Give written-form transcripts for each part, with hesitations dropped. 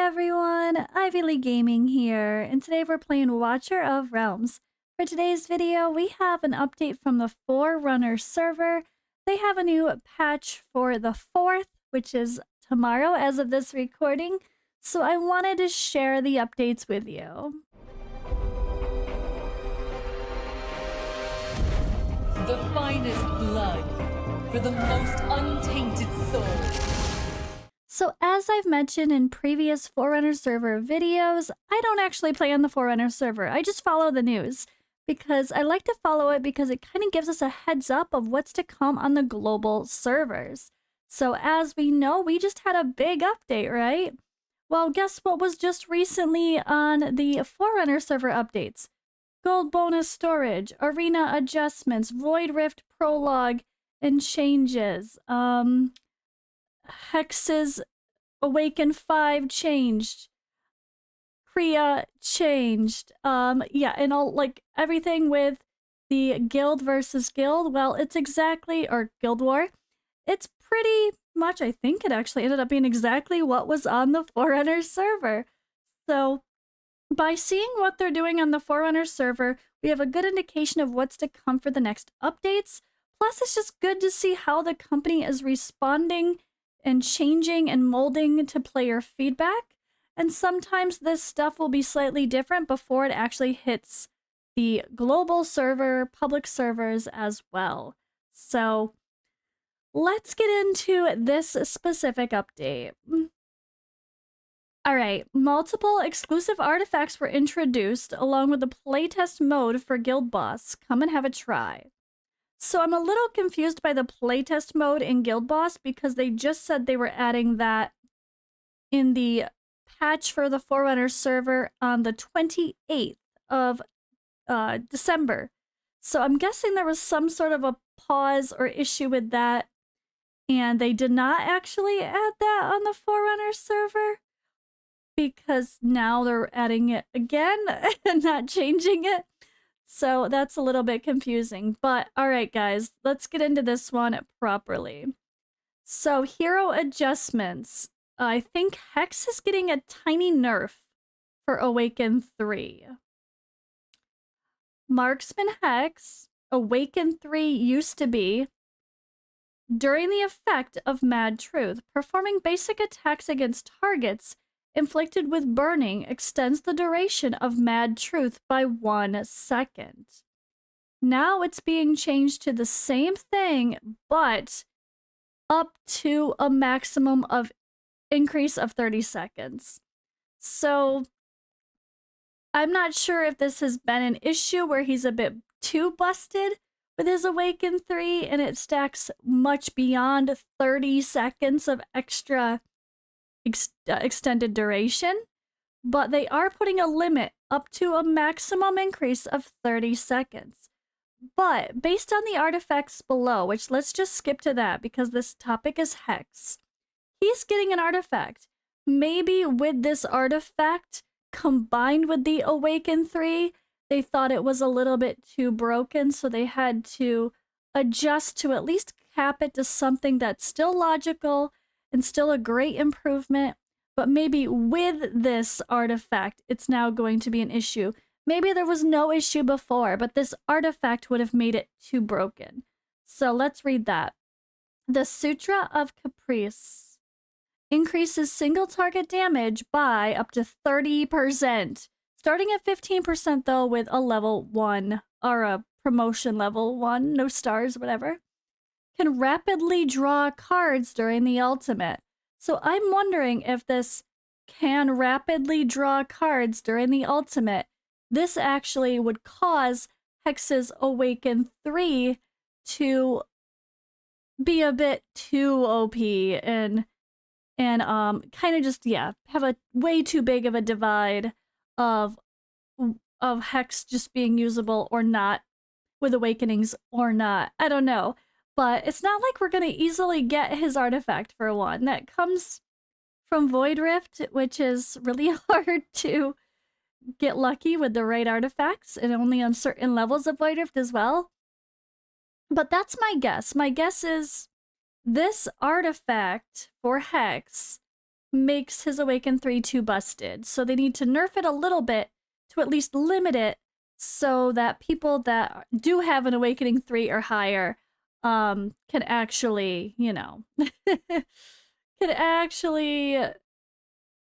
everyone, Ivy League Gaming here, and today we're playing Watcher of Realms. For today's video, we have an update from the Forerunner server. They have a new patch for the 4th, which is tomorrow as of this recording, so I wanted to share the updates with you. The finest blood for the most untainted soul. So as I've mentioned in previous Forerunner server videos, I don't actually play on the Forerunner server. I just follow the news because I like to follow it because it kind of gives us a heads up of what's to come on the global servers. So as we know, we just had a big update, right? Well, guess what was just recently on the Forerunner server updates? Gold bonus storage, arena adjustments, Void Rift prologue and changes. Hex's Awaken 5 changed. Kriya changed. Yeah, and all like everything with the guild versus guild. Well, it's exactly, or guild war. It's pretty much, I think it actually ended up being exactly what was on the Forerunner server. So by seeing what they're doing on the Forerunner server, we have a good indication of what's to come for the next updates. Plus, it's just good to see how the company is responding and changing and molding to player feedback. And sometimes this stuff will be slightly different before it actually hits the global server, public servers as well. So let's get into this specific update. All right, multiple exclusive artifacts were introduced along with the playtest mode for Guild Boss. Come and have a try. So I'm a little confused by the playtest mode in Guild Boss because they just said they were adding that in the patch for the Forerunner server on the 28th of December. So I'm guessing there was some sort of a pause or issue with that, and they did not actually add that on the Forerunner server because now they're adding it again and not changing it. So that's a little bit confusing, but all right, guys, let's get into this one properly. So hero adjustments. I think Hex is getting a tiny nerf for Awaken 3. Marksman Hex, Awaken 3 used to be during the effect of Mad Truth, performing basic attacks against targets inflicted with burning extends the duration of Mad Truth by 1 second. Now it's being changed to the same thing, but up to a maximum of increase of 30 seconds. So I'm not sure if this has been an issue where he's a bit too busted with his Awaken 3 and it stacks much beyond 30 seconds of extra extended duration, but they are putting a limit up to a maximum increase of 30 seconds. But based on the artifacts below, which let's just skip to that because this topic is Hex, he's getting an artifact. Maybe with this artifact combined with the Awaken 3, they thought it was a little bit too broken, so they had to adjust to at least cap it to something that's still logical and still a great improvement, but maybe with this artifact, it's now going to be an issue. Maybe there was no issue before, but this artifact would have made it too broken. So let's read that. The Sutra of Caprice increases single target damage by up to 30%, starting at 15% though with a level 1, or a promotion level 1, no stars, whatever. Can rapidly draw cards during the ultimate. So I'm wondering if this can rapidly draw cards during the ultimate, this actually would cause Hex's Awaken 3 to be a bit too OP and kind of just, yeah, have a way too big of a divide of Hex just being usable or not, with Awakenings or not. I don't know. But it's not like we're going to easily get his artifact for one. That comes from Void Rift, which is really hard to get lucky with the right artifacts, and only on certain levels of Void Rift as well. But that's my guess. My guess is this artifact for Hex makes his Awaken 3 too busted. So they need to nerf it a little bit to at least limit it so that people that do have an Awakening 3 or higher can actually, you know, can actually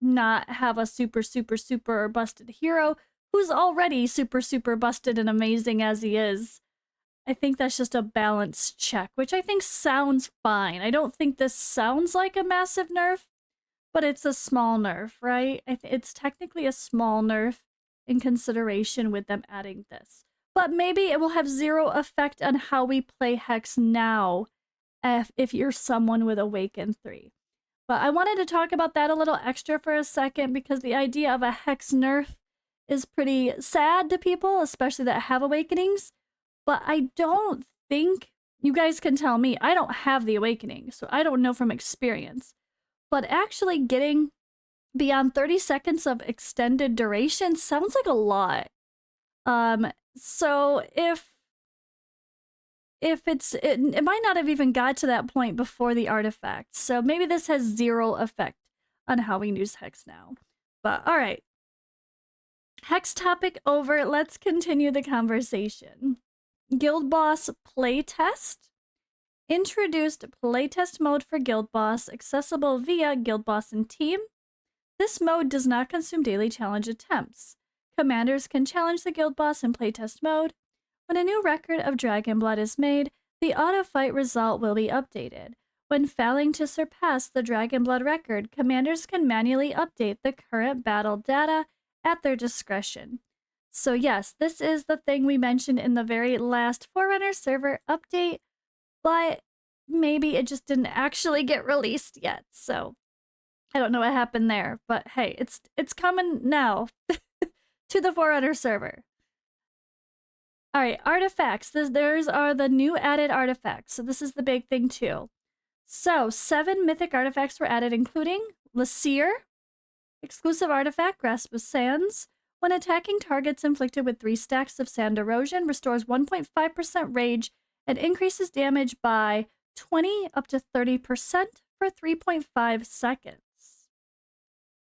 not have a super, super, super busted hero who's already super, super busted and amazing as he is. I think that's just a balance check, which I think sounds fine. I don't think this sounds like a massive nerf, but it's a small nerf, right? It's technically a small nerf in consideration with them adding this. But maybe it will have zero effect on how we play Hex now if you're someone with Awaken 3. But I wanted to talk about that a little extra for a second because the idea of a Hex nerf is pretty sad to people, especially that have Awakenings. But I don't think, you guys can tell me, I don't have the Awakening, so I don't know from experience. But actually getting beyond 30 seconds of extended duration sounds like a lot. So if it might not have even got to that point before the artifact. So maybe this has zero effect on how we use Hex now. But all right. Hex topic over. Let's continue the conversation. Guild Boss playtest. Introduced playtest mode for Guild Boss, accessible via Guild Boss and Team. This mode does not consume daily challenge attempts. Commanders can challenge the Guild Boss in playtest mode. When a new record of Dragon Blood is made, the auto-fight result will be updated. When failing to surpass the Dragon Blood record, commanders can manually update the current battle data at their discretion. So yes, this is the thing we mentioned in the very last Forerunner Server update, but maybe it just didn't actually get released yet, so I don't know what happened there, but hey, it's coming now to the Forerunner Server. All right, artifacts. There's are the new added artifacts. So this is the big thing too. So 7 mythic artifacts were added, including Lasir, exclusive artifact, Grasp of Sands. When attacking targets inflicted with 3 stacks of sand erosion, restores 1.5% rage and increases damage by 20 up to 30% for 3.5 seconds.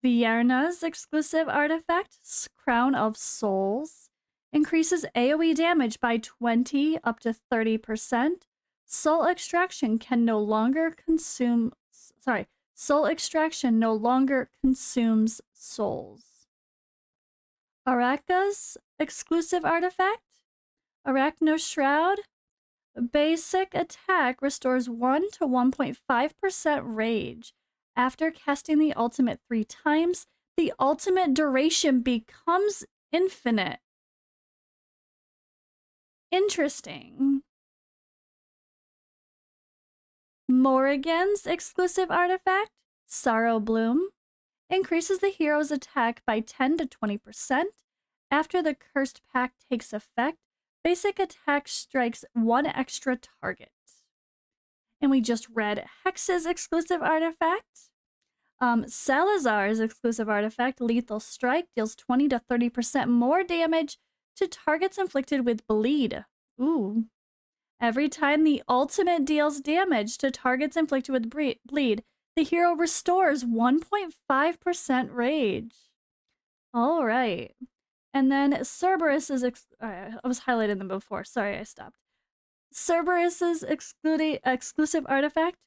Vierna's exclusive artifact, Crown of Souls, increases AoE damage by 20 up to 30%. Soul extraction no longer consumes souls. Araka's exclusive artifact, Arachno Shroud, basic attack restores 1 to 1.5% rage. After casting the ultimate 3 times, the ultimate duration becomes infinite. Interesting. Morrigan's exclusive artifact, Sorrow Bloom, increases the hero's attack by 10 to 20%. After the cursed pact takes effect, basic attack strikes 1 extra target. And we just read Hex's exclusive artifact. Salazar's exclusive artifact, Lethal Strike, deals 20 to 30% more damage to targets inflicted with bleed. Ooh. Every time the ultimate deals damage to targets inflicted with bleed, the hero restores 1.5% rage. All right. And then Cerberus's... I was highlighting them before. Sorry, I stopped. Cerberus's exclusive artifact,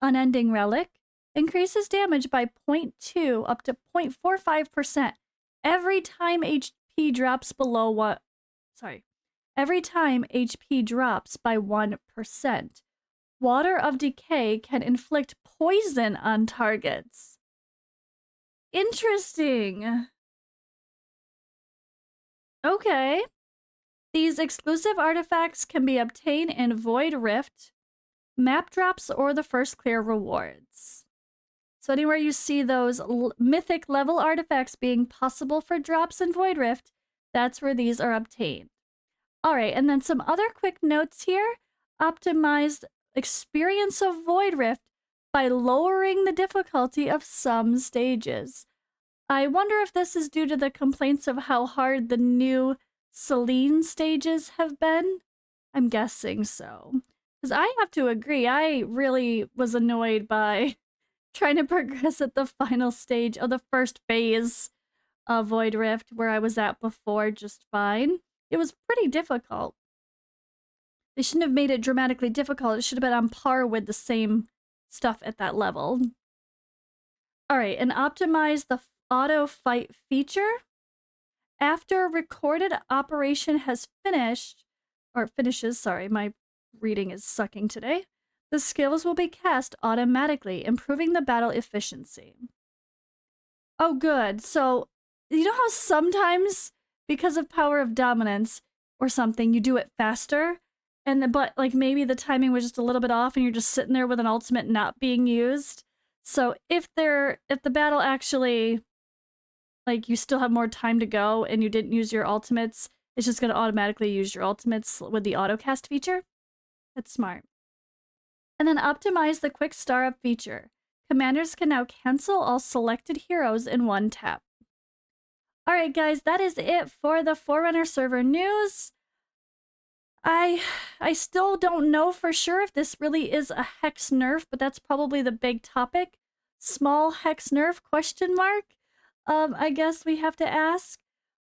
Unending Relic, increases damage by 0.2 up to 0.45% every time HP drops below what... Sorry. Every time HP drops by 1%. Water of Decay can inflict poison on targets. Interesting. Okay. These exclusive artifacts can be obtained in Void Rift, map drops, or the First Clear rewards. So anywhere you see those mythic level artifacts being possible for drops in Void Rift, that's where these are obtained. All right, and then some other quick notes here. Optimized experience of Void Rift by lowering the difficulty of some stages. I wonder if this is due to the complaints of how hard the new Selene stages have been. I'm guessing so. Because I have to agree, I really was annoyed by trying to progress at the final stage of the first phase of Void Rift, where I was at before just fine. It was pretty difficult. They shouldn't have made it dramatically difficult. It should have been on par with the same stuff at that level. All right, and optimize the auto fight feature. After a recorded operation has finishes, sorry, my reading is sucking today, the skills will be cast automatically, improving the battle efficiency. Oh, good. So, you know how sometimes, because of power of dominance or something, you do it faster? But like maybe the timing was just a little bit off and you're just sitting there with an ultimate not being used. So if the battle actually, like, you still have more time to go and you didn't use your ultimates, it's just going to automatically use your ultimates with the autocast feature. That's smart. And then optimize the quick star up feature. Commanders can now cancel all selected heroes in one tap. All right, guys, that is it for the Forerunner server news. I still don't know for sure if this really is a hex nerf, but that's probably the big topic. Small hex nerf question mark? I guess we have to ask.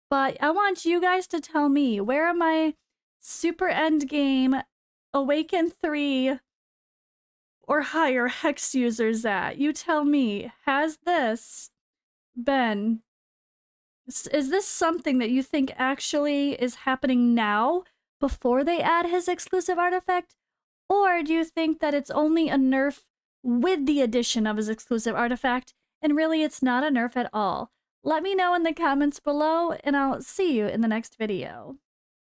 But I want you guys to tell me, where are my super endgame Awaken 3 or higher hex users at? You tell me, has this been... Is this something that you think actually is happening now before they add his exclusive artifact? Or do you think that it's only a nerf with the addition of his exclusive artifact and really it's not a nerf at all? Let me know in the comments below and I'll see you in the next video.